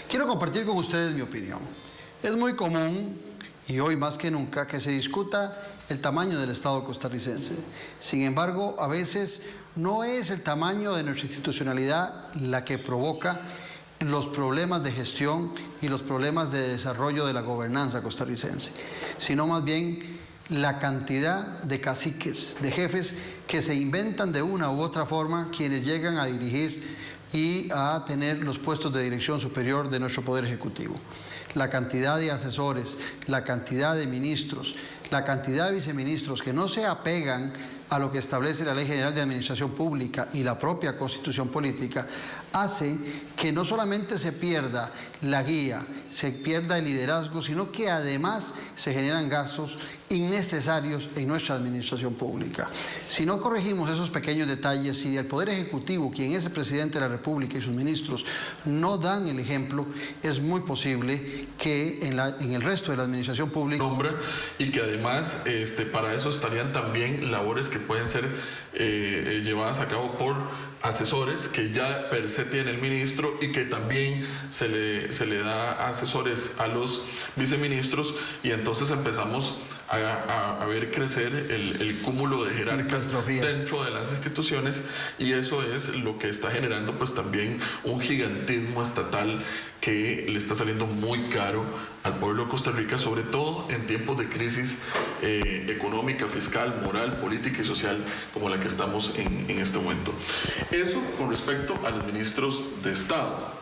Quiero compartir con ustedes mi opinión. Es muy común, y hoy más que nunca, que se discuta el tamaño del Estado costarricense. Sin embargo, a veces no es el tamaño de nuestra institucionalidad la que provoca los problemas de gestión y los problemas de desarrollo de la gobernanza costarricense, sino más bien la cantidad de caciques, de jefes que se inventan de una u otra forma quienes llegan a dirigir y a tener los puestos de dirección superior de nuestro Poder Ejecutivo. La cantidad de asesores, la cantidad de ministros, la cantidad de viceministros que no se apegan a lo que establece la Ley General de Administración Pública y la propia Constitución Política, hace que no solamente se pierda la guía, se pierda el liderazgo, sino que además se generan gastos innecesarios en nuestra administración pública. Si no corregimos esos pequeños detalles, si el Poder Ejecutivo, quien es el presidente de la República, y sus ministros no dan el ejemplo, es muy posible que en el resto de la administración pública... Y que además para eso estarían también labores que pueden ser llevadas a cabo por asesores que ya per se tiene el ministro y que también se le da asesores a los viceministros, y entonces empezamos a ver crecer el cúmulo de jerarcas dentro de las instituciones, y eso es lo que está generando pues también un gigantismo estatal que le está saliendo muy caro al pueblo de Costa Rica, sobre todo en tiempos de crisis económica, fiscal, moral, política y social como la que estamos en este momento. Eso con respecto a los ministros de Estado.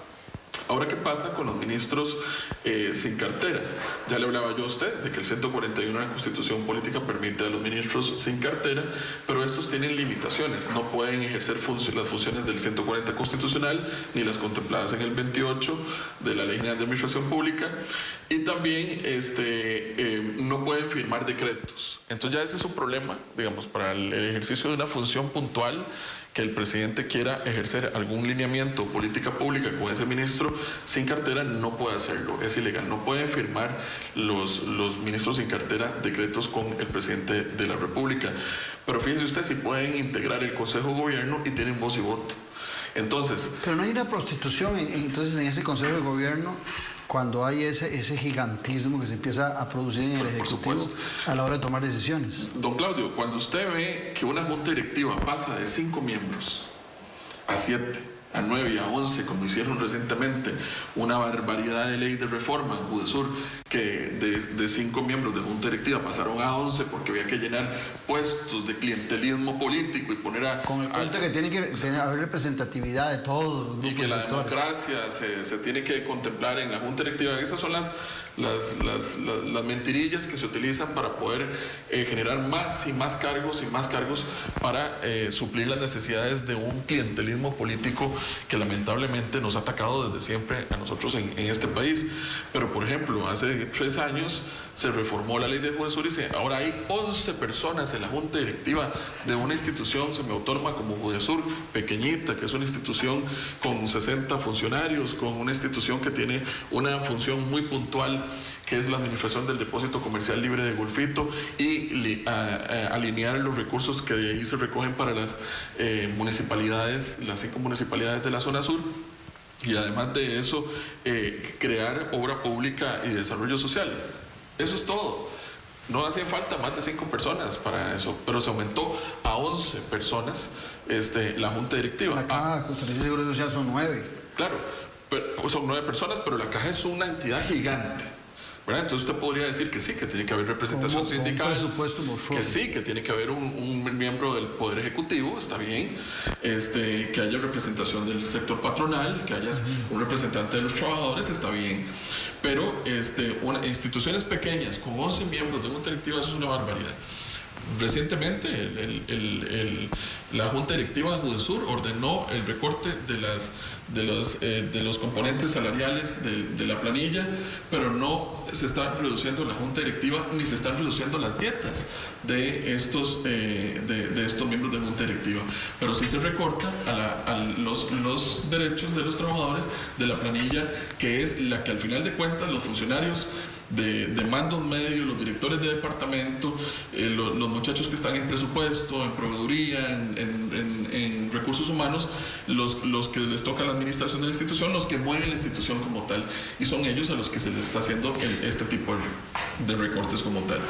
Ahora, ¿qué pasa con los ministros sin cartera? Ya le hablaba yo a usted de que el 141 de la Constitución Política permite a los ministros sin cartera, pero estos tienen limitaciones. No pueden ejercer las funciones del 140 constitucional, ni las contempladas en el 28 de la Ley General de Administración Pública, y también no pueden firmar decretos. Entonces ya ese es un problema, digamos, para el ejercicio de una función puntual, que el presidente quiera ejercer algún lineamiento o política pública con ese ministro sin cartera, no puede hacerlo, es ilegal. No pueden firmar los ministros sin cartera decretos con el presidente de la República. Pero fíjese usted, si pueden integrar el Consejo de Gobierno y tienen voz y voto. Entonces... Pero no hay una prostitución entonces en ese Consejo de Gobierno cuando hay ese gigantismo que se empieza a producir en el Ejecutivo a la hora de tomar decisiones. Don Claudio, cuando usted ve que una junta directiva pasa de 5 miembros a 7, a 9 y a 11, como hicieron recientemente, una barbaridad de ley de reforma en Judesur, que de 5 miembros de junta directiva pasaron a 11 porque había que llenar puestos de clientelismo político y poner a... Con el cuento que tiene que haber representatividad de todos los grupos. Y que la democracia se tiene que contemplar en la junta directiva. Esas son las mentirillas que se utilizan para poder generar más y más cargos para suplir las necesidades de un clientelismo político que lamentablemente nos ha atacado desde siempre a nosotros en este país. Pero por ejemplo, hace 3 años se reformó la ley de Judesur y ahora hay 11 personas en la junta directiva de una institución semiautónoma como Judesur, pequeñita, que es una institución con 60 funcionarios, con una institución que tiene una función muy puntual, que es la administración del depósito comercial libre de Golfito, y alinear los recursos que de ahí se recogen para las municipalidades, las 5 municipalidades de la zona sur. Y además de eso, crear obra pública y desarrollo social. Eso es todo. No hacían falta más de 5 personas para eso, pero se aumentó a 11 personas la junta directiva. La Caja Costarricense de Seguro Social son 9. Claro, pero son 9 personas, pero la Caja es una entidad gigante, ¿verdad? Entonces usted podría decir que sí, que tiene que haber representación sindical, que sí, que tiene que haber un miembro del Poder Ejecutivo, está bien, que haya representación del sector patronal, que haya un representante de los trabajadores, está bien, pero instituciones pequeñas con 11 miembros de junta directiva, eso es una barbaridad. Recientemente la Junta Directiva de Judesur ordenó el recorte de los componentes salariales de la planilla, pero no se está reduciendo la junta directiva ni se están reduciendo las dietas de estos miembros de la junta directiva, pero sí se recorta a los derechos de los trabajadores de la planilla, que es la que al final de cuentas los funcionarios de mandos medios, los directores de departamento, los muchachos que están en presupuesto, en proveeduría, en recursos humanos, los que les toca la administración de la institución, los que mueven la institución como tal, y son ellos a los que se les está haciendo este tipo de recortes como tal.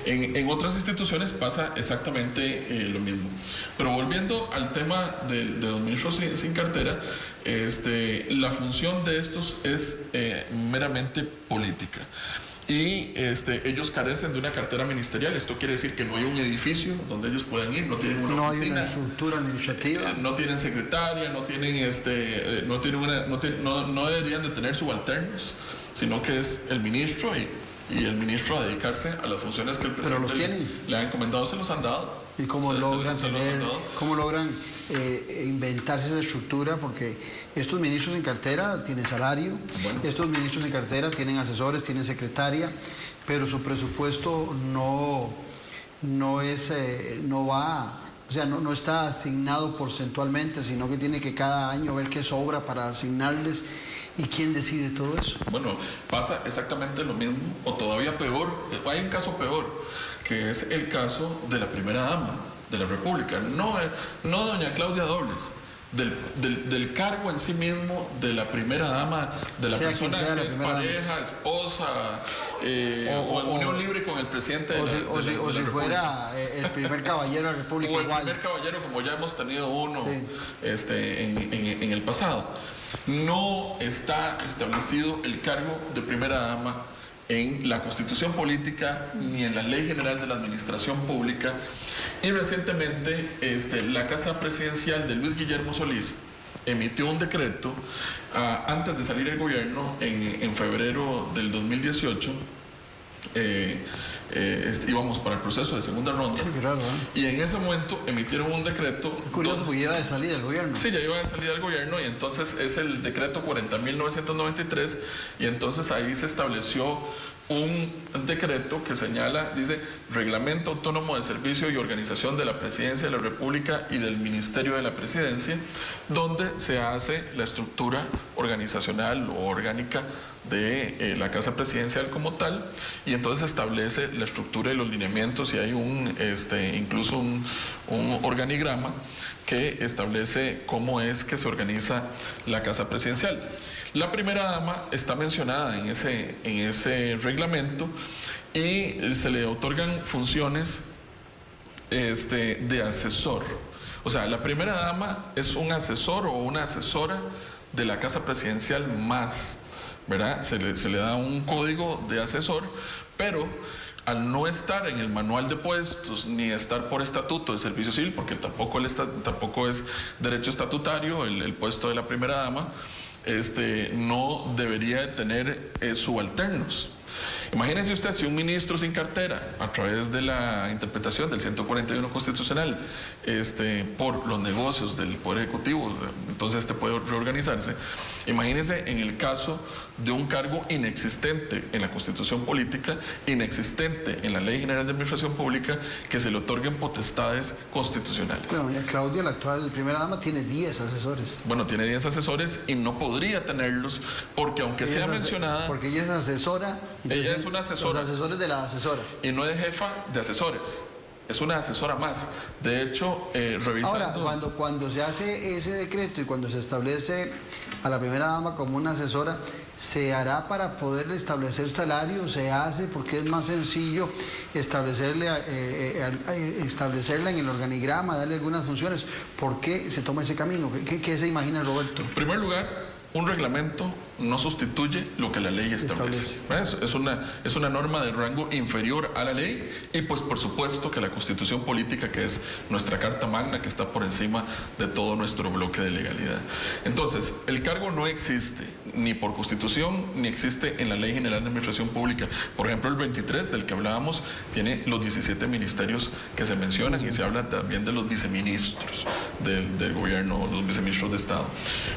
En otras instituciones pasa exactamente lo mismo. Pero volviendo al tema de los ministros sin cartera, la función de estos es meramente política. Y ellos carecen de una cartera ministerial. Esto quiere decir que no hay un edificio donde ellos puedan ir, no tienen una oficina, no hay una estructura administrativa, no tienen secretaria, no deberían de tener subalternos, sino que es el ministro y el ministro a dedicarse a las funciones que el presidente le ha encomendado. Se los han dado. ¿Y cómo logran inventarse esa estructura? Porque estos ministros en cartera tienen salario, estos ministros en cartera tienen asesores, tienen secretaria, pero su presupuesto no está asignado porcentualmente, sino que tiene que cada año ver qué sobra para asignarles. ¿Y quién decide todo eso? Bueno, pasa exactamente lo mismo, o todavía peor. Hay un caso peor, que es el caso de la primera dama de la República, no doña Claudia Dobles, del cargo en sí mismo de la primera dama, de la persona que es pareja, esposa, o en unión libre con el presidente o si fuera el primer caballero de la República. O el primer caballero, como ya hemos tenido uno en el pasado. No está establecido el cargo de primera dama en la Constitución Política ni en la Ley General de la Administración Pública. Y recientemente la Casa Presidencial de Luis Guillermo Solís emitió un decreto antes de salir el gobierno en febrero del 2018. Íbamos para el proceso de segunda ronda. Sí, claro, y en ese momento emitieron un decreto. Es curioso, porque iba de salida del gobierno. Sí, ya iba de salida del gobierno, y entonces es el decreto 40.993, y entonces ahí se estableció un decreto que dice Reglamento Autónomo de Servicio y Organización de la Presidencia de la República y del Ministerio de la Presidencia, donde se hace la estructura organizacional o orgánica de la Casa Presidencial como tal, y entonces establece la estructura y los lineamientos, y hay incluso un organigrama que establece cómo es que se organiza la Casa Presidencial. La primera dama está mencionada en ese reglamento, y se le otorgan funciones de asesor. O sea, la primera dama es un asesor o una asesora de la Casa Presidencial más, ¿verdad? Se le da un código de asesor, pero al no estar en el manual de puestos ni estar por estatuto de servicio civil, porque tampoco es derecho estatutario el puesto de la primera dama, no debería tener subalternos. Imagínense usted si un ministro sin cartera, a través de la interpretación del 141 constitucional, por los negocios del Poder Ejecutivo, entonces puede reorganizarse. Imagínense en el caso de un cargo inexistente en la Constitución Política, inexistente en la Ley General de Administración Pública, que se le otorguen potestades constitucionales. Bueno, doña Claudia, la actual primera dama, tiene 10 asesores. Bueno, tiene 10 asesores y no podría tenerlos, porque aunque sea mencionada... Porque ella es asesora. Ella es una asesora. Los asesores de la asesora. Y no es jefa de asesores. Es una asesora más. De hecho, revisando... Ahora, cuando se hace ese decreto y cuando se establece a la primera dama como una asesora, ¿se hará para poder establecer salario? ¿Se hace porque es más sencillo establecerla en el organigrama, darle algunas funciones? ¿Por qué se toma ese camino? ¿Qué se imagina Roberto? En primer lugar, un reglamento no sustituye lo que la ley establece. Es una norma de rango inferior a la ley, y pues por supuesto que la Constitución Política, que es nuestra Carta Magna, que está por encima de todo nuestro bloque de legalidad. Entonces, el cargo no existe, ni por Constitución, ni existe en la Ley General de Administración Pública. Por ejemplo, el 23 del que hablábamos tiene los 17 ministerios que se mencionan, y se habla también de los viceministros del gobierno, los viceministros de Estado.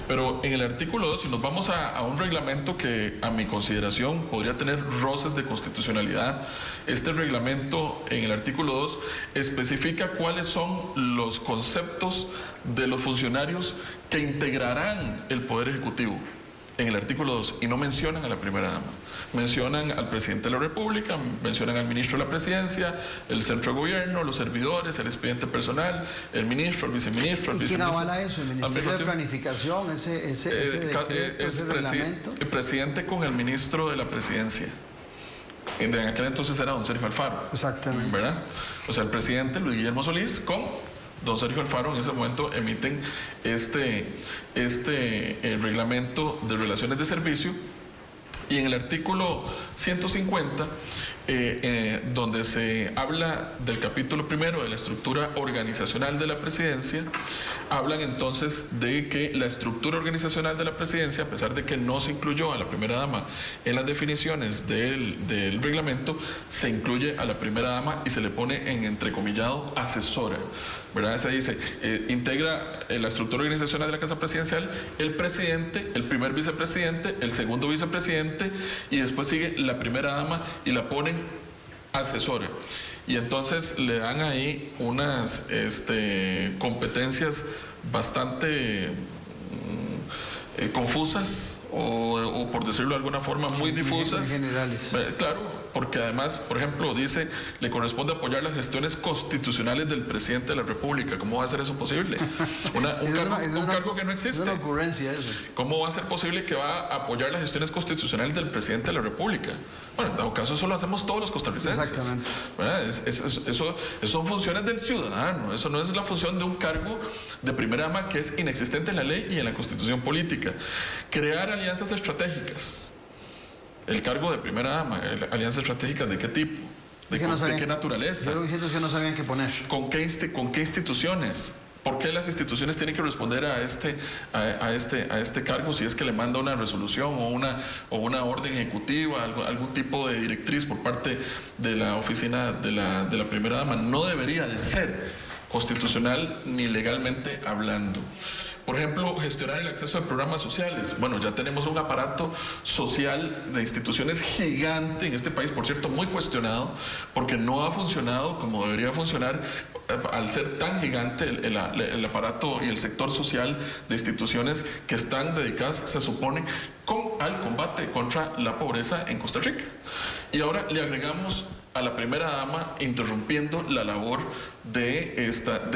Pero en el artículo 2, si nos vamos a un reglamento que a mi consideración podría tener roces de constitucionalidad, este reglamento en el artículo 2 especifica cuáles son los conceptos de los funcionarios que integrarán el Poder Ejecutivo en el artículo 2, y no mencionan a la primera dama. Mencionan al presidente de la República, mencionan al ministro de la Presidencia, el centro de gobierno, los servidores, el expediente personal, el ministro, el viceministro, el viceministro. ¿Quién avala eso? ¿El Ministerio de Planificación? ¿Ese reglamento? El presidente con el ministro de la Presidencia. En aquel entonces era don Sergio Alfaro. Exactamente. ¿Verdad? O sea, el presidente Luis Guillermo Solís con don Sergio Alfaro en ese momento emiten este reglamento de relaciones de servicio, y en el artículo 150, donde se habla del capítulo primero de la estructura organizacional de la presidencia, hablan entonces de que la estructura organizacional de la presidencia, a pesar de que no se incluyó a la primera dama en las definiciones del reglamento, se incluye a la primera dama y se le pone en entrecomillado asesora, ¿verdad? Se dice, integra la estructura organizacional de la Casa Presidencial el presidente, el primer vicepresidente, el segundo vicepresidente, y después sigue la primera dama y la ponen asesora. Y entonces le dan ahí unas competencias bastante confusas, o por decirlo de alguna forma muy difusas. Generales. Claro, porque además, por ejemplo, dice, le corresponde apoyar las gestiones constitucionales del presidente de la República. ¿Cómo va a ser eso posible? Un cargo que no existe. Es una ocurrencia eso. ¿Cómo va a ser posible que va a apoyar las gestiones constitucionales del presidente de la República? Bueno, en dado caso eso lo hacemos todos los costarricenses. Exactamente. Eso son funciones del ciudadano. Eso no es la función de un cargo de primera dama, que es inexistente en la ley y en la Constitución política. Crear alianzas estratégicas. El cargo de primera dama, alianzas estratégicas, ¿de qué tipo? ¿De qué naturaleza? Yo lo que siento es que no sabían qué poner. ¿Con qué instituciones? ¿Por qué las instituciones tienen que responder a este cargo si es que le manda una resolución o una orden ejecutiva, algún tipo de directriz por parte de la oficina de la primera dama? No debería de ser constitucional ni legalmente hablando. Por ejemplo, gestionar el acceso a programas sociales. Bueno, ya tenemos un aparato social de instituciones gigante en este país, por cierto, muy cuestionado, porque no ha funcionado como debería funcionar, al ser tan gigante el aparato y el sector social de instituciones que están dedicadas, se supone, al combate contra la pobreza en Costa Rica. Y ahora le agregamos a la primera dama interrumpiendo la labor de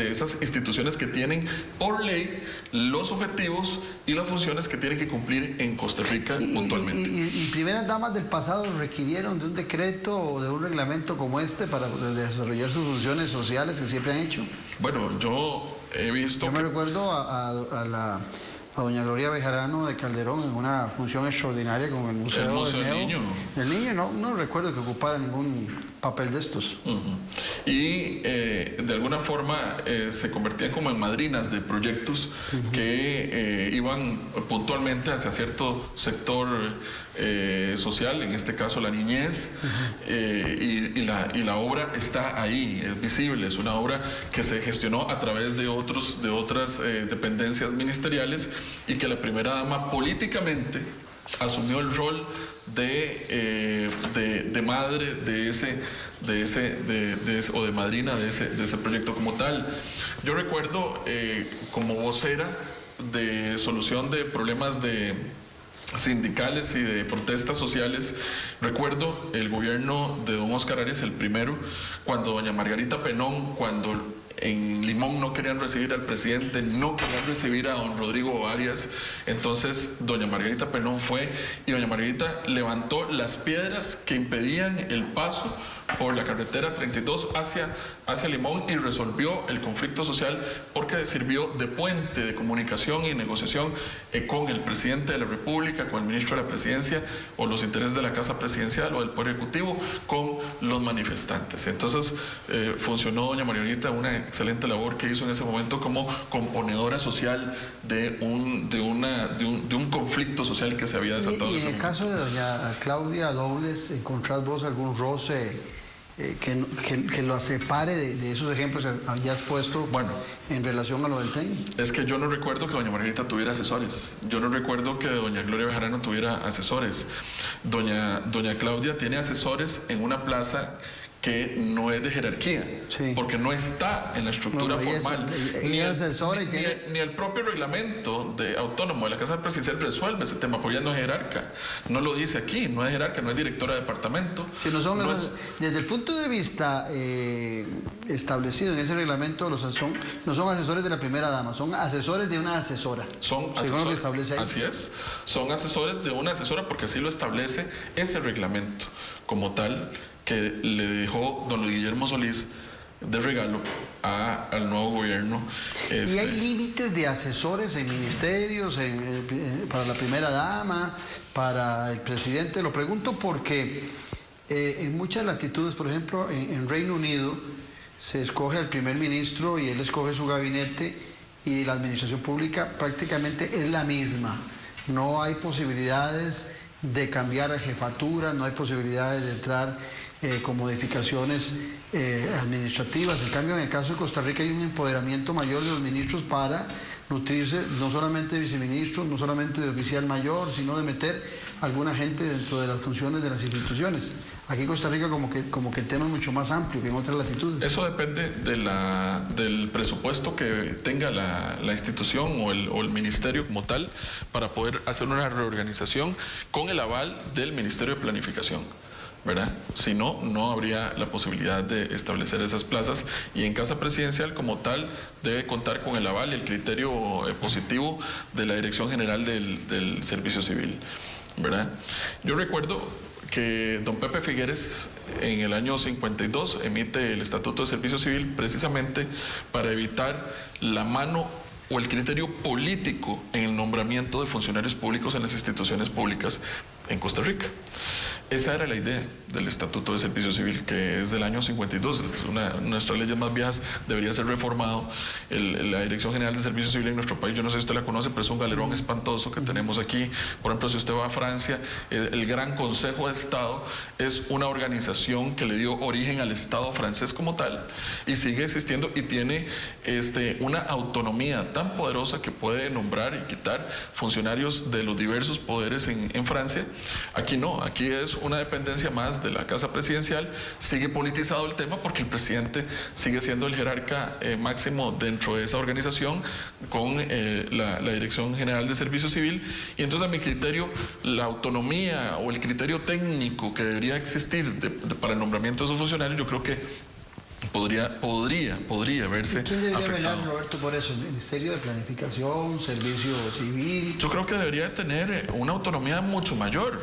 esas instituciones que tienen por ley los objetivos y las funciones que tienen que cumplir en Costa Rica puntualmente. ¿Y primeras damas del pasado requirieron de un decreto o de un reglamento como este para desarrollar sus funciones sociales que siempre han hecho? Bueno, yo he visto... Yo me recuerdo a doña Gloria Bejarano de Calderón en una función extraordinaria con el Museo del Niño. El niño no recuerdo que ocupara ningún papel de estos. Y de alguna forma se convertían como en madrinas de proyectos que iban puntualmente hacia cierto sector social, en este caso la niñez, y la obra está ahí, es visible, es una obra que se gestionó a través de otras dependencias ministeriales, y que la primera dama políticamente asumió el rol de madre o de madrina de ese proyecto como tal. Yo recuerdo como vocera de solución de problemas sindicales y de protestas sociales, recuerdo el gobierno de don Óscar Arias, el primero, cuando doña Margarita Penón, cuando en Limón no querían recibir al presidente, no querían recibir a don Rodrigo Arias, entonces doña Margarita Penón fue, y doña Margarita levantó las piedras que impedían el paso por la carretera 32 hacia Limón y resolvió el conflicto social porque sirvió de puente de comunicación y negociación con el presidente de la República, con el ministro de la Presidencia o los intereses de la Casa Presidencial o del Poder Ejecutivo con los manifestantes. Entonces funcionó doña Margarita, una excelente labor que hizo en ese momento como componedora social de un conflicto social que se había desatado. Y en el caso de doña Claudia Dobles, ¿encontrás vos algún roce que lo separe de esos ejemplos que hayas puesto en relación a lo del tren? Es que yo no recuerdo que doña Margarita tuviera asesores. Yo no recuerdo que doña Gloria Bejarano tuviera asesores. Doña Claudia tiene asesores en una plaza que no es de jerarquía, porque no está en la estructura formal. Ni el propio reglamento autónomo de la Casa Presidencial resuelve ese tema, porque ella no es jerarca. No lo dice aquí, no es jerarca, no es directora de departamento. Si no son desde el punto de vista establecido en ese reglamento, no son asesores de la primera dama, son asesores de una asesora. Son asesores, lo establece ahí. Así es, son asesores de una asesora porque así lo establece ese reglamento como tal, que le dejó don Luis Guillermo Solís de regalo al nuevo gobierno. ¿Y hay límites de asesores en ministerios, para la primera dama, para el presidente? Lo pregunto porque en muchas latitudes, por ejemplo, en Reino Unido, se escoge al primer ministro y él escoge su gabinete y la administración pública prácticamente es la misma. No hay posibilidades de cambiar a jefatura, no hay posibilidades de entrar con modificaciones administrativas. En cambio, en el caso de Costa Rica hay un empoderamiento mayor de los ministros para nutrirse no solamente de viceministros, no solamente de oficial mayor, sino de meter alguna gente dentro de las funciones de las instituciones. Aquí en Costa Rica como que el tema es mucho más amplio que en otras latitudes. Eso depende del presupuesto que tenga la institución o el ministerio como tal para poder hacer una reorganización con el aval del Ministerio de Planificación, ¿verdad? Si no, no habría la posibilidad de establecer esas plazas, y en Casa Presidencial como tal debe contar con el aval y el criterio positivo de la Dirección General del Servicio Civil, ¿verdad? Yo recuerdo que don Pepe Figueres en el año 52 emite el Estatuto de Servicio Civil precisamente para evitar la mano o el criterio político en el nombramiento de funcionarios públicos en las instituciones públicas en Costa Rica. Esa era la idea del Estatuto de Servicio Civil, que es del año 52. Una de nuestras leyes más viejas, debería ser reformado. La Dirección General de Servicio Civil en nuestro país, yo no sé si usted la conoce, pero es un galerón espantoso que tenemos aquí. Por ejemplo, si usted va a Francia, el Gran Consejo de Estado es una organización que le dio origen al Estado francés como tal y sigue existiendo y tiene una autonomía tan poderosa que puede nombrar y quitar funcionarios de los diversos poderes en Francia. Aquí no, aquí es una dependencia más de la Casa Presidencial. Sigue politizado el tema porque el presidente sigue siendo el jerarca máximo dentro de esa organización con la Dirección General de Servicio Civil, y entonces a mi criterio la autonomía o el criterio técnico que debería existir para el nombramiento de esos funcionarios, yo creo que podría verse afectado. ¿Quién debería velar, Roberto, por eso? ¿El Ministerio de Planificación, Servicio Civil? Yo creo que debería tener una autonomía mucho mayor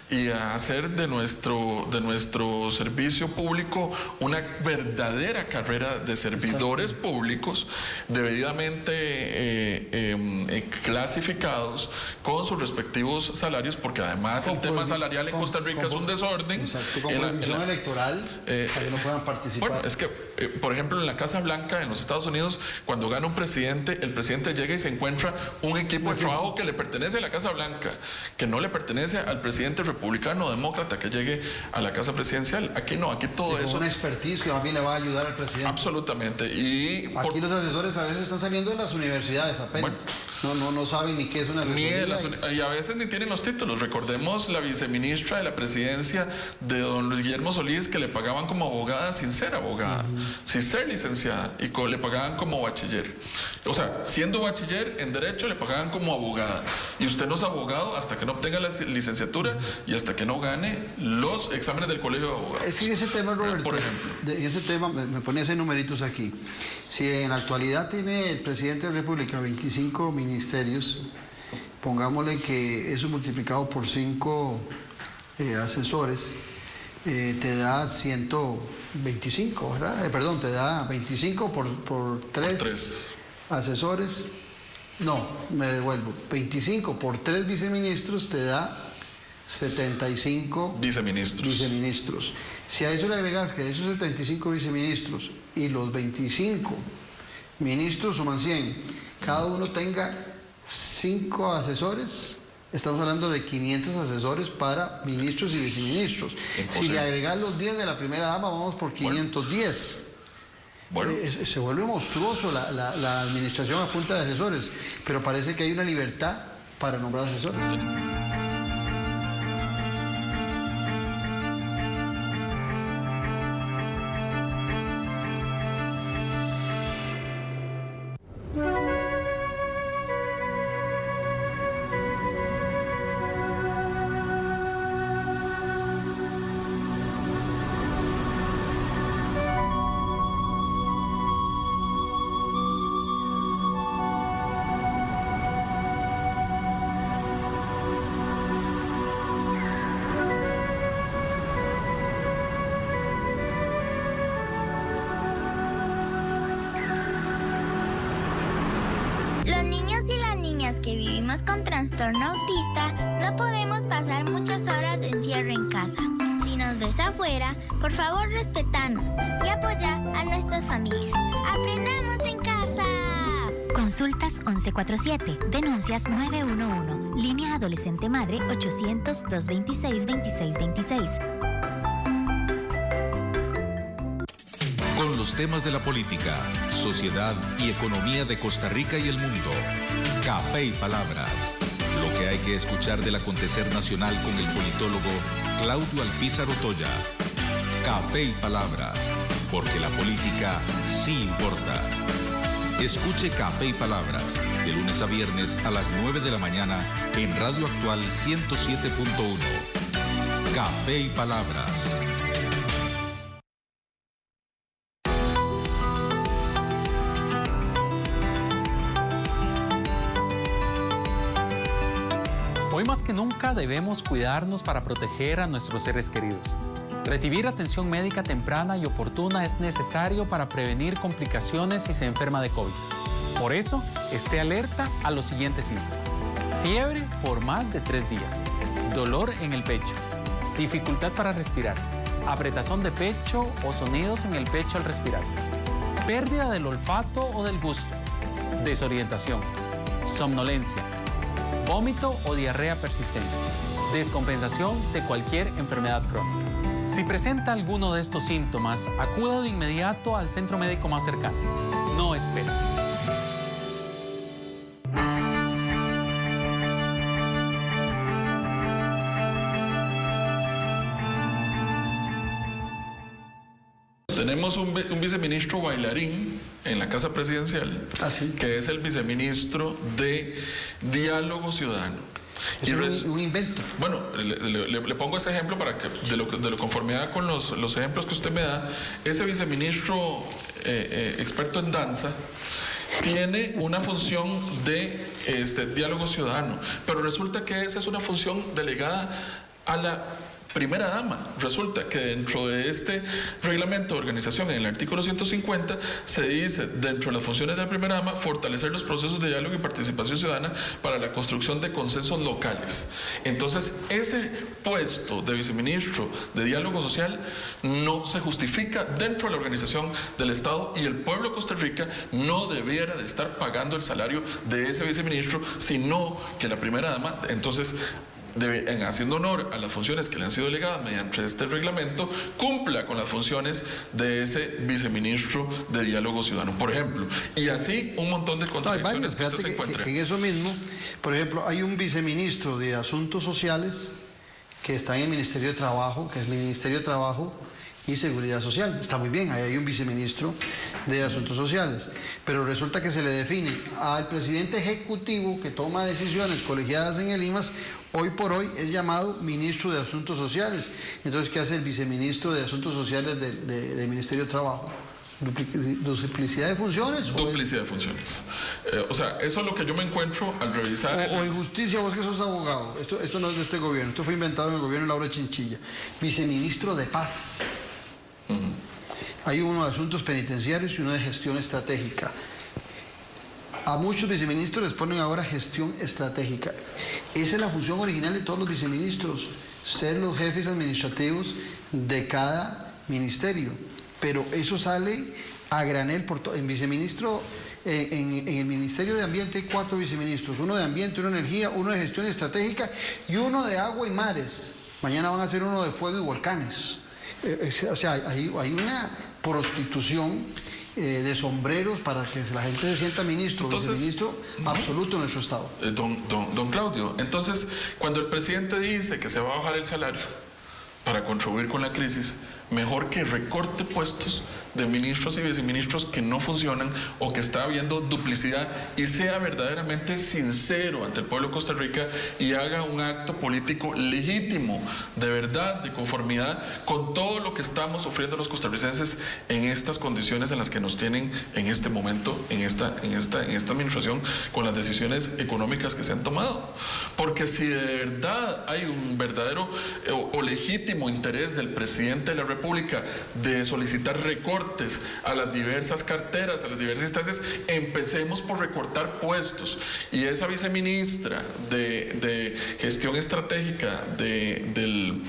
y hacer de nuestro servicio público una verdadera carrera de servidores públicos debidamente clasificados con sus respectivos salarios, porque además el tema salarial en Costa Rica es un desorden. Exacto, con prohibición electoral para que no puedan participar. Bueno, es que por ejemplo, en la Casa Blanca en los Estados Unidos, cuando gana un presidente, el presidente llega y se encuentra un equipo de trabajo que le pertenece a la Casa Blanca, que no le pertenece al presidente republicano o demócrata que llegue a la Casa Presidencial. Aquí no, aquí todo eso... una expertise que más bien le va a ayudar al presidente. Absolutamente. Y aquí los asesores a veces están saliendo de las universidades apenas. Bueno, no saben ni qué es una asesoría. Y a veces ni tienen los títulos. Recordemos la viceministra de la presidencia de don Luis Guillermo Solís, que le pagaban como abogada sin ser abogada, sin ser licenciada, y le pagaban como bachiller. O sea, siendo bachiller en Derecho, le pagaban como abogada. Y usted no es abogado hasta que no obtenga la licenciatura y hasta que no gane los exámenes del Colegio de Abogados. Es que ese tema, Roberto, por ejemplo, ese tema, me ponía ese numeritos aquí. Si en la actualidad tiene el presidente de la República 25 ministerios, pongámosle que eso multiplicado por 5 asesores, te da 125, ¿verdad? Perdón, te da 25 por tres asesores. No, me devuelvo. 25 por 3 viceministros te da 75 viceministros. Si a eso le agregas que de esos 75 viceministros y los 25 ministros suman 100, cada uno tenga 5 asesores, estamos hablando de 500 asesores para ministros y viceministros. Si le agregas los 10 de la primera dama, vamos por 510. Bueno. Se vuelve monstruoso la administración a punta de asesores, pero parece que hay una libertad para nombrar asesores. Los niños y las niñas que vivimos con trastorno autista no podemos pasar muchas horas de encierro en casa. Si nos ves afuera, por favor respétanos y apoya a nuestras familias. ¡Aprendamos en casa! Consultas 1147, denuncias 911, línea adolescente madre 800-226-2626. Con los temas de la política, sociedad y economía de Costa Rica y el mundo. Café y Palabras. Lo que hay que escuchar del acontecer nacional con el politólogo Claudio Alpizar Otoya. Café y Palabras, porque la política sí importa. Escuche Café y Palabras, de lunes a viernes a las 9 de la mañana en Radio Actual 107.1. Café y Palabras. Hoy más que nunca debemos cuidarnos para proteger a nuestros seres queridos. Recibir atención médica temprana y oportuna es necesario para prevenir complicaciones si se enferma de COVID. Por eso, esté alerta a los siguientes síntomas. Fiebre por más de 3 días, dolor en el pecho, dificultad para respirar, apretazón de pecho o sonidos en el pecho al respirar, pérdida del olfato o del gusto, desorientación, somnolencia, vómito o diarrea persistente, descompensación de cualquier enfermedad crónica. Si presenta alguno de estos síntomas, acuda de inmediato al centro médico más cercano. No espere. Tenemos un viceministro bailarín en la Casa Presidencial, que es el viceministro de Diálogo Ciudadano. Es un invento. Bueno, le pongo ese ejemplo para que, de lo conformidad con los ejemplos que usted me da. Ese viceministro experto en danza tiene una función de diálogo ciudadano, pero resulta que esa es una función delegada a la primera dama. Resulta que dentro de este reglamento de organización, en el artículo 150, se dice, dentro de las funciones de la primera dama, fortalecer los procesos de diálogo y participación ciudadana para la construcción de consensos locales. Entonces, ese puesto de viceministro de diálogo social no se justifica dentro de la organización del Estado, y el pueblo de Costa Rica no debiera de estar pagando el salario de ese viceministro, sino que la primera dama, entonces, haciendo honor a las funciones que le han sido delegadas mediante este reglamento, cumpla con las funciones de ese viceministro de Diálogo Ciudadano, por ejemplo. Y así un montón de contradicciones que usted se encuentra. En eso mismo, por ejemplo, hay un viceministro de Asuntos Sociales que está en el Ministerio de Trabajo, que es el Ministerio de Trabajo y Seguridad Social. Está muy bien, ahí hay un viceministro de Asuntos Sociales, pero resulta que se le define al presidente ejecutivo que toma decisiones colegiadas en el IMAS. Hoy por hoy es llamado ministro de Asuntos Sociales. Entonces, ¿qué hace el viceministro de Asuntos Sociales del Ministerio de Trabajo? ¿Duplicidad de funciones? Duplicidad de funciones. O sea, eso es lo que yo me encuentro al revisar. O injusticia, vos que sos abogado. Esto no es de este gobierno, esto fue inventado en el gobierno de Laura Chinchilla. Viceministro de Paz. Hay uno de Asuntos Penitenciarios y uno de Gestión Estratégica. A muchos viceministros les ponen ahora Gestión Estratégica. Esa es la función original de todos los viceministros, ser los jefes administrativos de cada ministerio. Pero eso sale a granel por todo. En viceministro, en el Ministerio de Ambiente hay 4 viceministros, uno de Ambiente, uno de Energía, uno de Gestión Estratégica y uno de Agua y Mares. Mañana van a hacer uno de Fuego y Volcanes. O sea, hay una prostitución de sombreros para que la gente se sienta ministro, viceministro absoluto en nuestro Estado. Don Claudio, entonces, cuando el presidente dice que se va a bajar el salario para contribuir con la crisis, mejor que recorte puestos de ministros y viceministros que no funcionan o que está habiendo duplicidad y sea verdaderamente sincero ante el pueblo de Costa Rica y haga un acto político legítimo, de verdad, de conformidad con todo lo que estamos sufriendo los costarricenses en estas condiciones en las que nos tienen en este momento, en esta administración, con las decisiones económicas que se han tomado. Porque si de verdad hay un verdadero o legítimo interés del presidente de la República de solicitar recortes a las diversas carteras, a las diversas instancias, empecemos por recortar puestos. Y esa viceministra de Gestión Estratégica del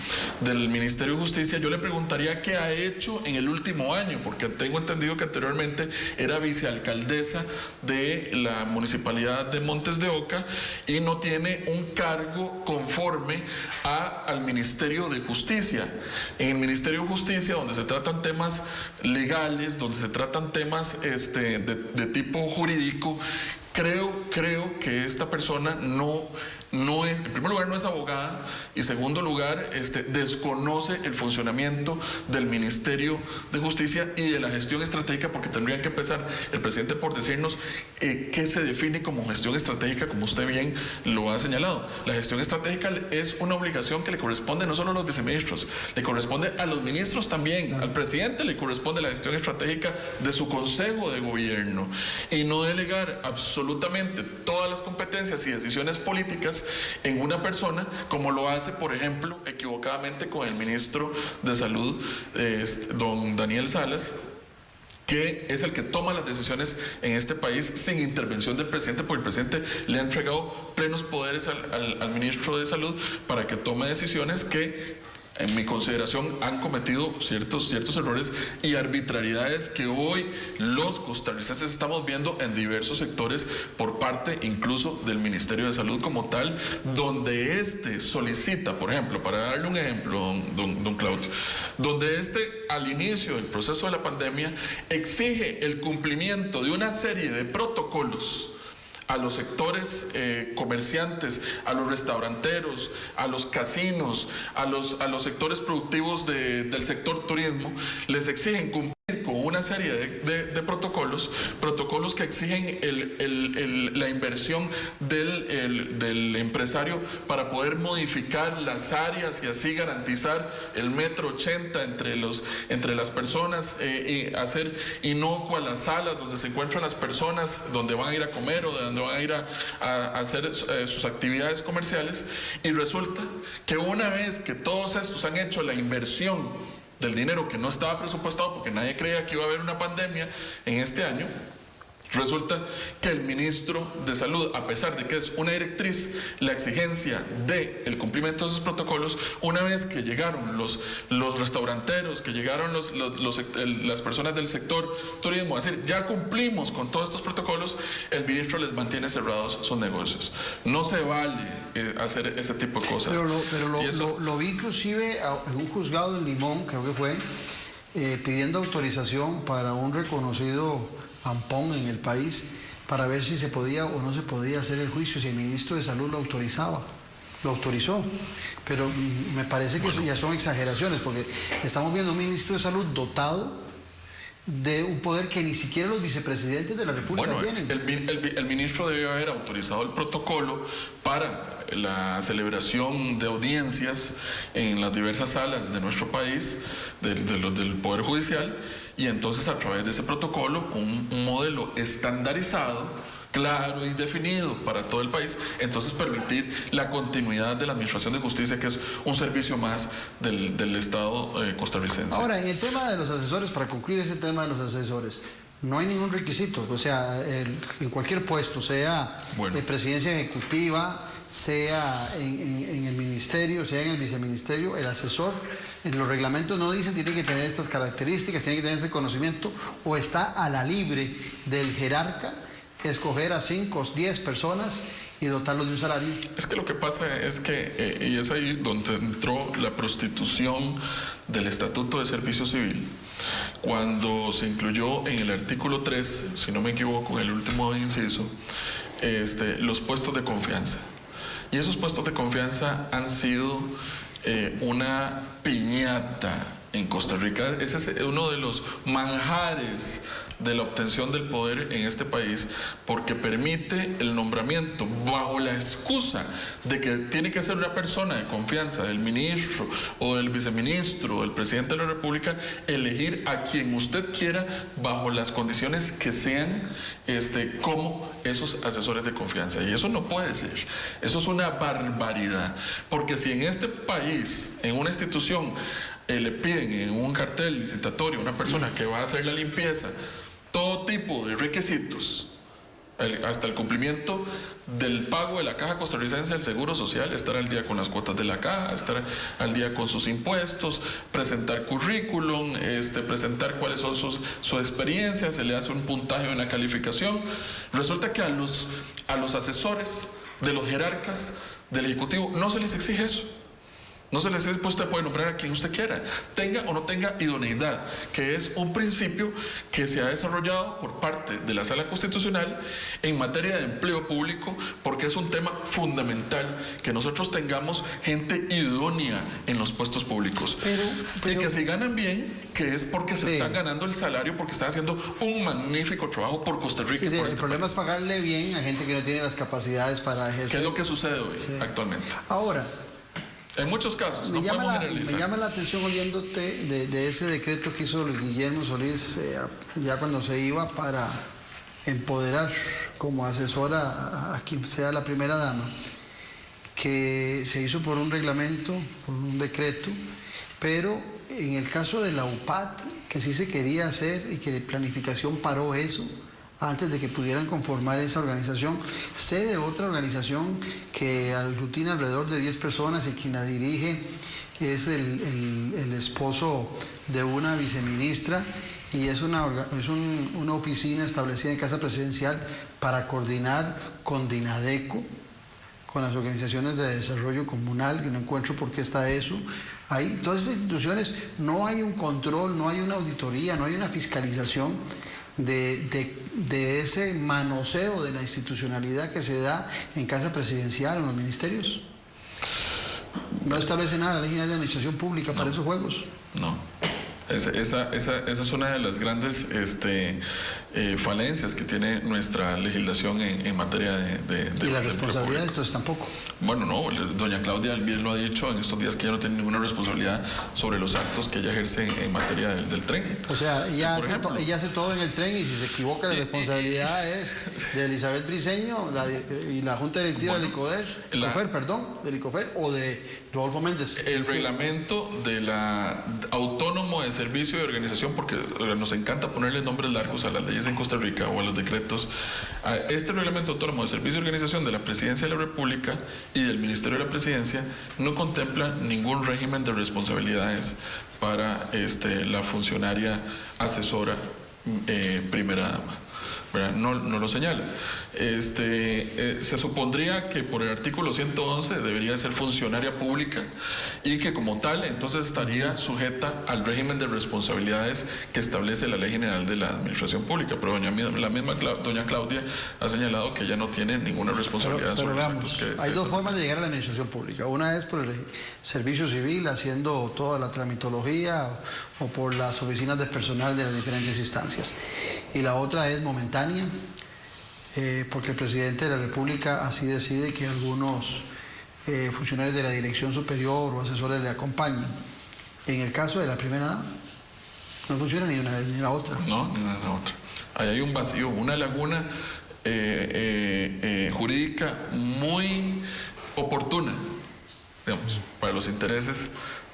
Ministerio de Justicia, yo le preguntaría qué ha hecho en el último año, porque tengo entendido que anteriormente era vicealcaldesa de la Municipalidad de Montes de Oca y no tiene un cargo conforme al Ministerio de Justicia. En el Ministerio de Justicia, donde se tratan temas legales, donde se tratan temas de tipo jurídico, creo que esta persona no es, en primer lugar, no es abogada y en segundo lugar, desconoce el funcionamiento del Ministerio de Justicia y de la gestión estratégica, porque tendría que empezar el presidente por decirnos qué se define como gestión estratégica, como usted bien lo ha señalado. La gestión estratégica es una obligación que le corresponde no solo a los viceministros, le corresponde a los ministros también, al presidente le corresponde la gestión estratégica de su consejo de gobierno y no delegar absolutamente todas las competencias y decisiones políticas en una persona, como lo hace, por ejemplo, equivocadamente con el ministro de Salud, don Daniel Salas, que es el que toma las decisiones en este país sin intervención del presidente, porque el presidente le ha entregado plenos poderes al ministro de Salud para que tome decisiones que, en mi consideración, han cometido ciertos errores y arbitrariedades que hoy los costarricenses estamos viendo en diversos sectores por parte incluso del Ministerio de Salud como tal, donde solicita, por ejemplo, para darle un ejemplo, don Claudio, donde al inicio del proceso de la pandemia exige el cumplimiento de una serie de protocolos a los sectores comerciantes, a los restauranteros, a los casinos, a los sectores productivos del sector turismo, les exigen cumplir con una serie de protocolos que exigen la inversión del empresario para poder modificar las áreas y así garantizar el 1,80 m entre las personas y hacer inocua las salas donde se encuentran las personas, donde van a ir a comer o donde van a ir a hacer sus actividades comerciales. Y resulta que una vez que todos estos han hecho la inversión del dinero que no estaba presupuestado, porque nadie creía que iba a haber una pandemia en este año, resulta que el ministro de Salud, a pesar de que es una directriz, la exigencia del cumplimiento de esos protocolos, una vez que llegaron los restauranteros, que llegaron las personas del sector turismo, a decir, ya cumplimos con todos estos protocolos, el ministro les mantiene cerrados sus negocios. No se vale hacer ese tipo de cosas. Pero lo vi inclusive en un juzgado en Limón, creo que fue, pidiendo autorización para un reconocido ampón en el país para ver si se podía o no se podía hacer el juicio, si el ministro de Salud lo autorizó, pero me parece que eso ya son exageraciones, porque estamos viendo un ministro de Salud dotado de un poder que ni siquiera los vicepresidentes de la República tienen. El ministro debió haber autorizado el protocolo para la celebración de audiencias en las diversas salas de nuestro país, del Poder Judicial, y entonces a través de ese protocolo, un modelo estandarizado, claro y definido para todo el país, entonces permitir la continuidad de la Administración de Justicia, que es un servicio más del Estado costarricense. Ahora, en el tema de los asesores, para concluir ese tema de los asesores, no hay ningún requisito, o sea, en cualquier puesto, sea de presidencia ejecutiva, sea en el ministerio, sea en el viceministerio, el asesor, en los reglamentos no dicen tiene que tener estas características, tiene que tener este conocimiento, o está a la libre del jerarca escoger a 5 o 10 personas y dotarlos de un salario. Es que lo que pasa es que, y es ahí donde entró la prostitución del Estatuto de Servicio Civil, cuando se incluyó en el artículo 3, si no me equivoco, en el último inciso, los puestos de confianza. Y esos puestos de confianza han sido una piñata en Costa Rica. Ese es uno de los manjares de la obtención del poder en este país, porque permite el nombramiento bajo la excusa de que tiene que ser una persona de confianza del ministro o del viceministro o del presidente de la República, elegir a quien usted quiera bajo las condiciones que sean, como esos asesores de confianza. Y eso no puede ser, eso es una barbaridad, porque si en este país, en una institución, le piden en un cartel licitatorio a una persona que va a hacer la limpieza todo tipo de requisitos, hasta el cumplimiento del pago de la Caja Costarricense del Seguro Social, estar al día con las cuotas de la Caja, estar al día con sus impuestos, presentar currículum, presentar cuáles son su experiencia, se le hace un puntaje o una calificación. Resulta que a los asesores de los jerarcas del Ejecutivo no se les exige eso. No se les dice, pues usted puede nombrar a quien usted quiera, tenga o no tenga idoneidad, que es un principio que se ha desarrollado por parte de la Sala Constitucional en materia de empleo público, porque es un tema fundamental que nosotros tengamos gente idónea en los puestos públicos. Y que si ganan bien, que es porque se están ganando el salario, porque están haciendo un magnífico trabajo por Costa Rica y por este el problema país. Es pagarle bien a gente que no tiene las capacidades para ejercer. ¿Qué es lo que sucede hoy actualmente? Ahora, en muchos casos, me llama la atención oyéndote de ese decreto que hizo Guillermo Solís ya cuando se iba para empoderar como asesora a quien sea la primera dama, que se hizo por un reglamento, por un decreto, pero en el caso de la UPAT, que sí se quería hacer y que Planificación paró eso antes de que pudieran conformar esa organización. Sé de otra organización que aglutina alrededor de 10 personas y quien la dirige es el esposo de una viceministra, y es una oficina establecida en Casa Presidencial para coordinar con Dinadeco, con las organizaciones de desarrollo comunal, que no encuentro por qué está eso. Ahí, todas estas instituciones, no hay un control, no hay una auditoría, no hay una fiscalización de ese manoseo de la institucionalidad que se da en Casa Presidencial o en los ministerios. No establece nada la Ley General de Administración Pública para esos juegos. No. Esa es una de las grandes falencias que tiene nuestra legislación en materia de y la responsabilidad de esto es tampoco. Bueno, no, doña Claudia bien lo ha dicho en estos días, que ella no tiene ninguna responsabilidad sobre los actos que ella ejerce en materia del tren. O sea, ella hace todo en el tren, y si se equivoca la responsabilidad es de Elizabeth Briceño y la Junta Directiva del ICOFER o de Rodolfo Méndez. El reglamento de la autónomo de servicio y organización, porque nos encanta ponerle nombres largos a las leyes en Costa Rica o a los decretos. Este reglamento autónomo de servicio y organización de la Presidencia de la República y del Ministerio de la Presidencia no contempla ningún régimen de responsabilidades para la funcionaria asesora primera dama. No lo señala. Se supondría que por el artículo 111 debería ser funcionaria pública y que como tal entonces estaría sujeta al régimen de responsabilidades que establece la Ley General de la Administración Pública, pero la misma doña Claudia ha señalado que ella no tiene ninguna responsabilidad sobre los actos que hay dos formas de llegar a la Administración Pública. Una es por el Servicio Civil, haciendo toda la tramitología, o por las oficinas de personal de las diferentes instancias. Y la otra es momentánea, porque el presidente de la República así decide que algunos funcionarios de la dirección superior o asesores le acompañen. En el caso de la primera dama, no funciona ni una ni la otra. No, ni una ni la otra. Ahí hay un vacío, una laguna jurídica muy oportuna, digamos, para los intereses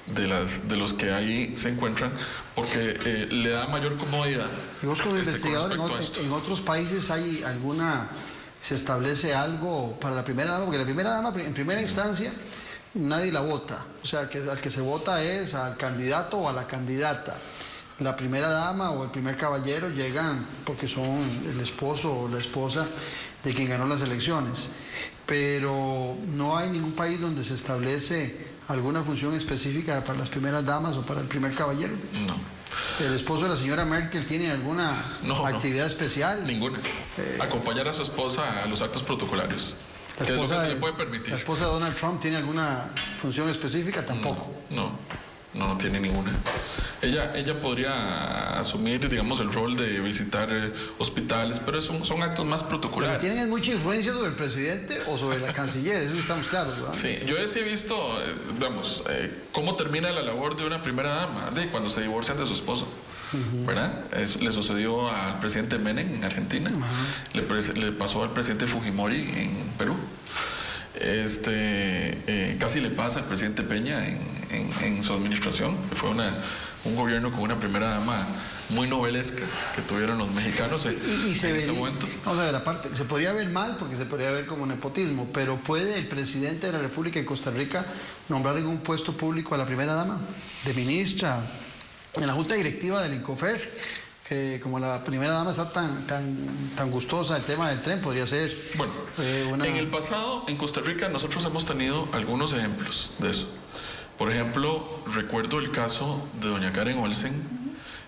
de los que ahí se encuentran, porque le da mayor comodidad. Y vos como investigador, en otros países hay se establece algo para la primera dama, porque la primera dama en primera instancia nadie la vota, o sea, al que se vota es al candidato o a la candidata. La primera dama o el primer caballero llegan porque son el esposo o la esposa de quien ganó las elecciones, pero no hay ningún país donde se establece alguna función específica para las primeras damas o para el primer caballero. No. ¿El esposo de la señora Merkel tiene alguna actividad especial? Ninguna. Acompañar a su esposa a los actos protocolarios. Que es lo que se le puede permitir. ¿La esposa de Donald Trump tiene alguna función específica? Tampoco. No tiene ninguna. Ella podría asumir, digamos, el rol de visitar hospitales, pero son actos más protocolares. Pero tienen mucha influencia sobre el presidente o sobre la canciller, eso estamos claros, ¿verdad? Sí, yo sí he visto, digamos, cómo termina la labor de una primera dama, cuando se divorcian de su esposo. ¿Verdad? Eso le sucedió al presidente Menem en Argentina, le pasó al presidente Fujimori en Perú. Casi le pasa al presidente Peña en su administración, que fue un gobierno con una primera dama muy novelesca que tuvieron los mexicanos en ese momento. Vamos a ver, aparte, se podría ver mal porque se podría ver como nepotismo, pero ¿puede el presidente de la República de Costa Rica nombrar en un puesto público a la primera dama, de ministra, en la junta directiva del INCOFER? Que como la primera dama está tan gustosa del tema del tren, podría ser... Bueno, en el pasado, en Costa Rica, nosotros hemos tenido algunos ejemplos de eso. Por ejemplo, recuerdo el caso de doña Karen Olsen,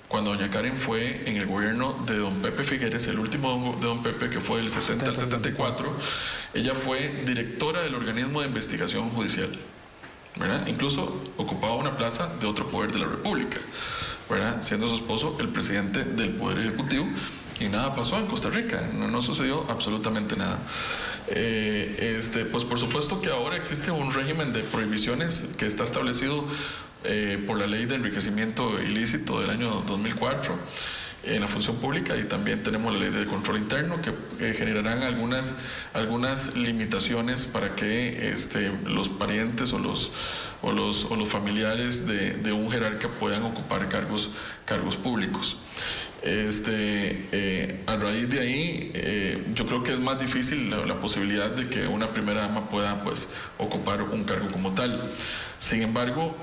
cuando doña Karen fue en el gobierno de don Pepe Figueres, el último de don Pepe, que fue del 60 al 74, ella fue directora del organismo de investigación judicial, ¿verdad? Incluso ocupaba una plaza de otro poder de la República, ¿verdad? Siendo su esposo el presidente del Poder Ejecutivo, y nada pasó en Costa Rica, no sucedió absolutamente nada. Pues por supuesto que ahora existe un régimen de prohibiciones que está establecido por la ley de enriquecimiento ilícito del año 2004 en la función pública, y también tenemos la ley de control interno que generarán algunas limitaciones para que los parientes o los familiares de un jerarca puedan ocupar cargos públicos. A raíz de ahí, yo creo que es más difícil la posibilidad de que una primera dama pueda ocupar un cargo como tal. Sin embargo,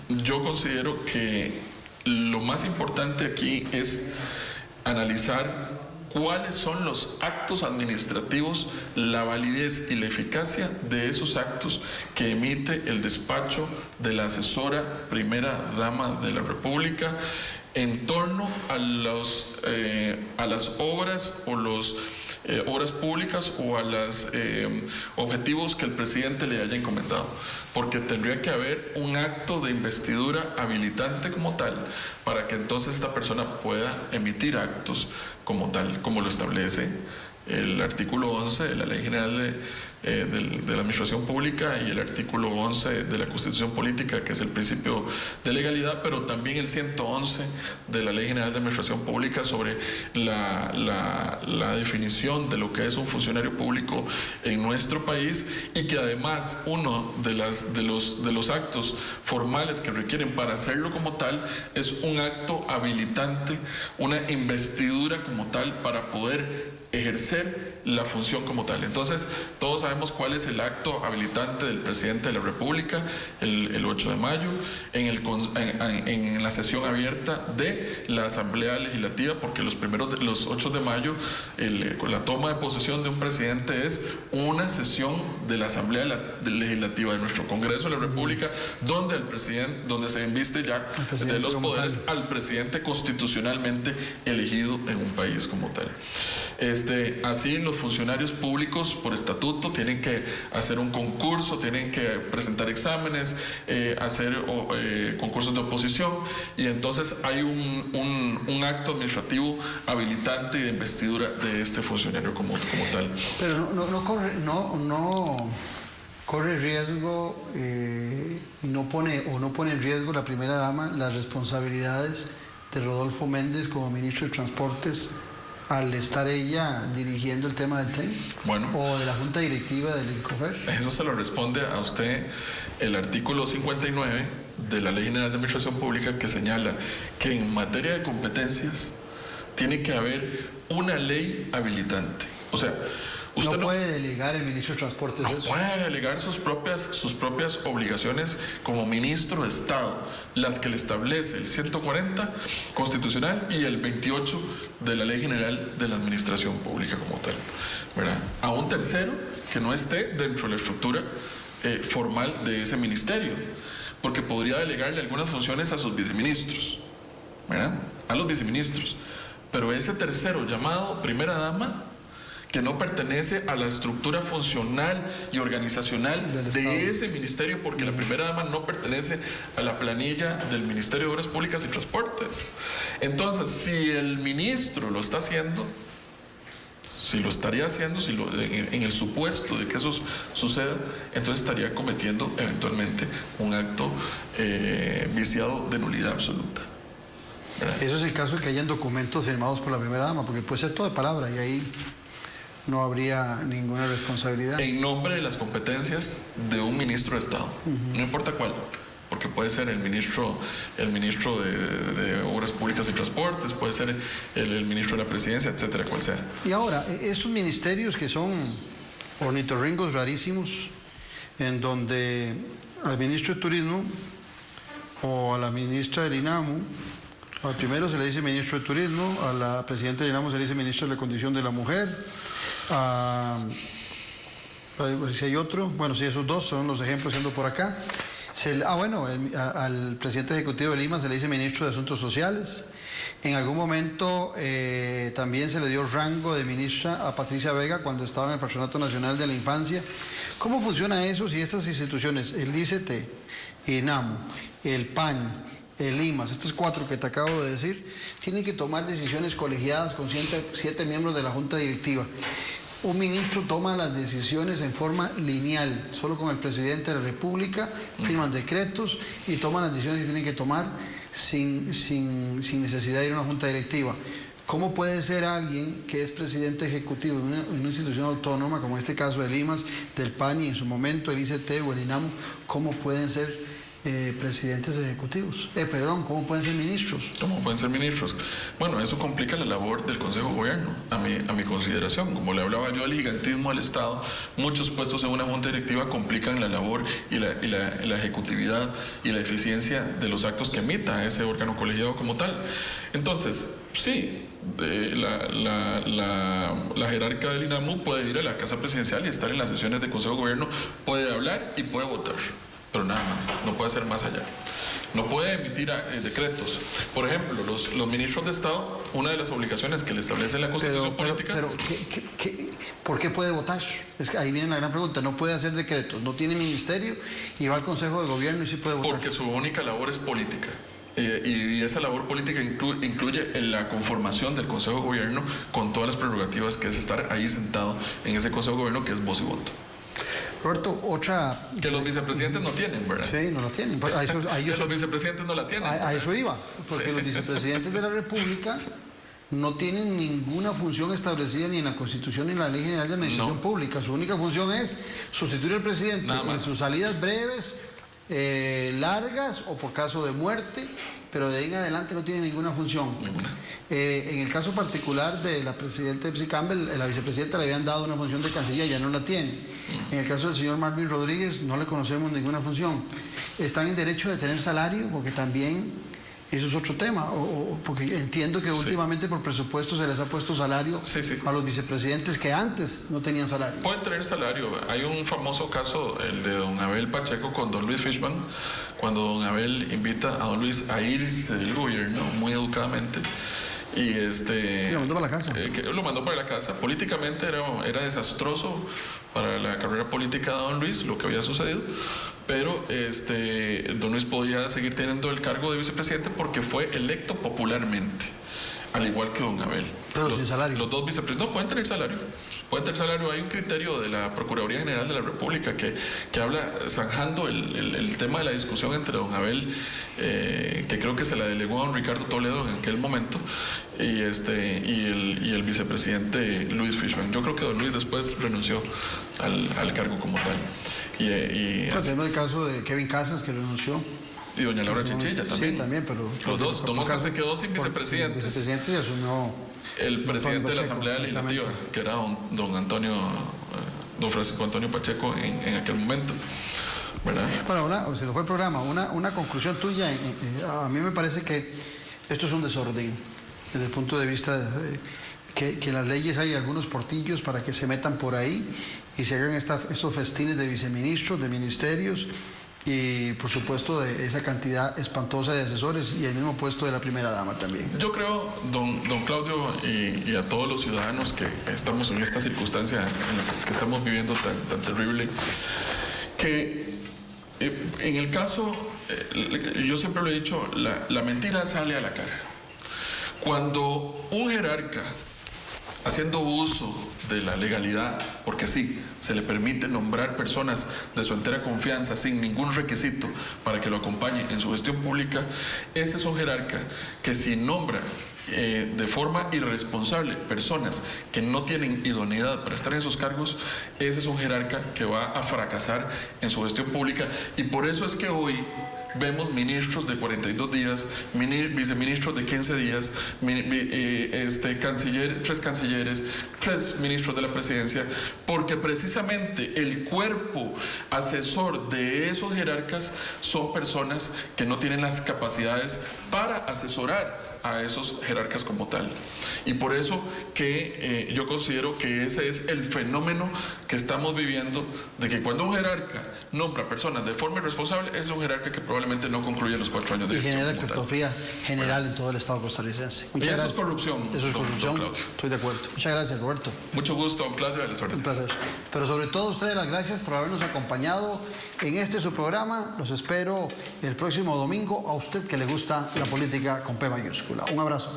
yo considero que lo más importante aquí es analizar cuáles son los actos administrativos, la validez y la eficacia de esos actos que emite el despacho de la asesora primera dama de la República en torno a las obras o obras públicas o a los objetivos que el presidente le haya encomendado, porque tendría que haber un acto de investidura habilitante como tal para que entonces esta persona pueda emitir actos como tal, como lo establece el artículo 11 de la Ley General de la Administración Pública y el artículo 11 de la Constitución Política, que es el principio de legalidad, pero también el 111 de la Ley General de Administración Pública sobre la definición de lo que es un funcionario público en nuestro país, y que además uno de los actos formales que requieren para hacerlo como tal es un acto habilitante, una investidura como tal para poder ejercer la función como tal. Entonces, todos sabemos cuál es el acto habilitante del presidente de la República, el 8 de mayo, en la sesión abierta de la Asamblea Legislativa, porque los 8 de mayo, con la toma de posesión de un presidente es una sesión de la Asamblea Legislativa de nuestro Congreso de la República, donde se inviste ya de los poderes al presidente constitucionalmente elegido en un país como tal. Así los funcionarios públicos por estatuto tienen que hacer un concurso, tienen que presentar exámenes, hacer concursos de oposición, y entonces hay un acto administrativo habilitante y de investidura de este funcionario como tal. Pero no corre riesgo, no pone en riesgo la primera dama las responsabilidades de Rodolfo Méndez como ministro de Transportes al estar ella dirigiendo el tema del tren, bueno, o de la junta directiva del INCOFER. Eso se lo responde a usted el artículo 59 de la Ley General de Administración Pública, que señala que en materia de competencias tiene que haber una ley habilitante. O sea, usted no puede delegar el ministro de Transportes no eso. puede delegar sus propias obligaciones como ministro de Estado, las que le establece el 140 constitucional y el 28 de la Ley General de la Administración Pública como tal, ¿verdad? A un tercero que no esté dentro de la estructura formal de ese ministerio, porque podría delegarle algunas funciones a sus viceministros, ¿verdad? A los viceministros, pero ese tercero llamado primera dama, que no pertenece a la estructura funcional y organizacional de ese ministerio, porque la primera dama no pertenece a la planilla del Ministerio de Obras Públicas y Transportes. Entonces, si el ministro lo está haciendo, si lo estaría haciendo, en el supuesto de que eso suceda, entonces estaría cometiendo eventualmente un acto viciado de nulidad absoluta. ¿Verdad? Eso es el caso de que hayan documentos firmados por la primera dama, porque puede ser todo de palabra y ahí no habría ninguna responsabilidad. En nombre de las competencias de un ministro de Estado, no importa cuál, porque puede ser el ministro de Obras Públicas y Transportes, puede ser el ministro de la Presidencia, etcétera, cual sea. Y ahora, estos ministerios que son ornitorringos rarísimos, en donde al ministro de Turismo o a la ministra del INAMU, al primero se le dice ministro de Turismo, a la presidenta del INAMU se le dice ministra de la Condición de la Mujer, si hay otro, bueno, sí, esos dos son los ejemplos siendo por acá. Al presidente ejecutivo de Lima se le dice ministro de Asuntos Sociales. En algún momento también se le dio rango de ministra a Patricia Vega cuando estaba en el Patronato Nacional de la Infancia. ¿Cómo funciona eso si estas instituciones, el ICT, INAMU, el PAN, el IMAS, estos cuatro que te acabo de decir, tienen que tomar decisiones colegiadas con 7 miembros de la Junta Directiva? Un ministro toma las decisiones en forma lineal, solo con el presidente de la República, firman decretos y toman las decisiones que tienen que tomar sin necesidad de ir a una junta directiva. ¿Cómo puede ser alguien que es presidente ejecutivo en una institución autónoma, como en este caso del IMAS, del PAN y en su momento el ICT o el INAMU, cómo pueden ser presidentes ejecutivos? ¿Cómo pueden ser ministros? ¿Cómo pueden ser ministros? Bueno, eso complica la labor del Consejo de Gobierno, a mi consideración. Como le hablaba yo del gigantismo del Estado, muchos puestos en una junta directiva complican la labor y la ejecutividad y la eficiencia de los actos que emita ese órgano colegiado como tal. Entonces, sí, la jerarca del INAMU puede ir a la Casa Presidencial y estar en las sesiones del Consejo de Gobierno, puede hablar y puede votar, pero nada más, no puede hacer más allá. No puede emitir decretos. Por ejemplo, los ministros de Estado, una de las obligaciones que le establece la Constitución política... ¿Por qué puede votar? Es que ahí viene la gran pregunta. No puede hacer decretos, no tiene ministerio y va al Consejo de Gobierno y sí puede votar. Porque su única labor es política. Y esa labor política incluye la conformación del Consejo de Gobierno con todas las prerrogativas que es estar ahí sentado en ese Consejo de Gobierno, que es voz y voto. Roberto, otra... Que los vicepresidentes no tienen, ¿verdad? Sí, no lo tienen. Que los vicepresidentes no la tienen. A eso iba, porque los vicepresidentes de la República no tienen ninguna función establecida ni en la Constitución ni en la Ley General de Administración Pública. Su única función es sustituir al presidente en sus salidas breves, largas o por caso de muerte, pero de ahí en adelante no tiene ninguna función. En el caso particular de la presidenta Epsi Campbell, la vicepresidenta le habían dado una función de canciller, ya no la tiene. En el caso del señor Marvin Rodríguez no le conocemos ninguna función. Están en derecho de tener salario, porque también eso es otro tema, porque entiendo que últimamente por presupuesto se les ha puesto salario a los vicepresidentes que antes no tenían salario. Pueden tener salario. Hay un famoso caso, el de don Abel Pacheco con don Luis Fishman, cuando don Abel invita a don Luis a irse del gobierno muy educadamente Y lo mandó para la casa. Lo mandó para la casa. Políticamente era desastroso para la carrera política de don Luis lo que había sucedido, pero don Luis podía seguir teniendo el cargo de vicepresidente porque fue electo popularmente, al igual que don Abel. Pero sin salario. Los dos vicepresidentes no pueden tener salario. Pueden tener salario. Hay un criterio de la Procuraduría General de la República que habla, zanjando el tema de la discusión entre don Abel, que creo que se la delegó a don Ricardo Toledo en aquel momento, y el vicepresidente Luis Fishman. Yo creo que don Luis después renunció al cargo como tal. Tenemos el caso de Kevin Casas, que renunció. Y doña Laura Chinchilla también. Sí, también, pero... Los dos. Don Oscar se quedó sin vicepresidentes. Vicepresidente y asumió... El presidente de la Asamblea Legislativa, que era don Francisco Antonio Pacheco en aquel momento, ¿verdad? Bueno, se nos fue el programa. Una conclusión tuya. A mí me parece que esto es un desorden, desde el punto de vista que en las leyes hay algunos portillos para que se metan por ahí y se hagan estos festines de viceministros, de ministerios, y por supuesto de esa cantidad espantosa de asesores y el mismo puesto de la primera dama también. Yo creo, don Claudio, y a todos los ciudadanos que estamos en esta circunstancia en la que estamos viviendo tan terrible, que en el caso, yo siempre lo he dicho, la mentira sale a la cara. Cuando un jerarca, haciendo uso de la legalidad, porque sí, se le permite nombrar personas de su entera confianza sin ningún requisito para que lo acompañe en su gestión pública, ese es un jerarca que si nombra de forma irresponsable personas que no tienen idoneidad para estar en esos cargos, ese es un jerarca que va a fracasar en su gestión pública. Y por eso es que hoy vemos ministros de 42 días, viceministros de 15 días, tres cancilleres, 3 ministros de la presidencia, porque precisamente el cuerpo asesor de esos jerarcas son personas que no tienen las capacidades para asesorar a esos jerarcas como tal. Y por eso que yo considero que ese es el fenómeno que estamos viviendo, de que cuando un jerarca nombra personas de forma irresponsable, es un jerarca que probablemente no concluye los 4 años de gestión. Y genera criptografía general en todo el Estado costarricense. Y eso es corrupción. Eso es corrupción. Don Claudio. Estoy de acuerdo. Muchas gracias, Roberto. Mucho gusto, don Claudio, a las órdenes. Un placer. Pero sobre todo, ustedes las gracias por habernos acompañado en su programa. Los espero el próximo domingo. A usted que le gusta la política con P mayúscula. Un abrazo.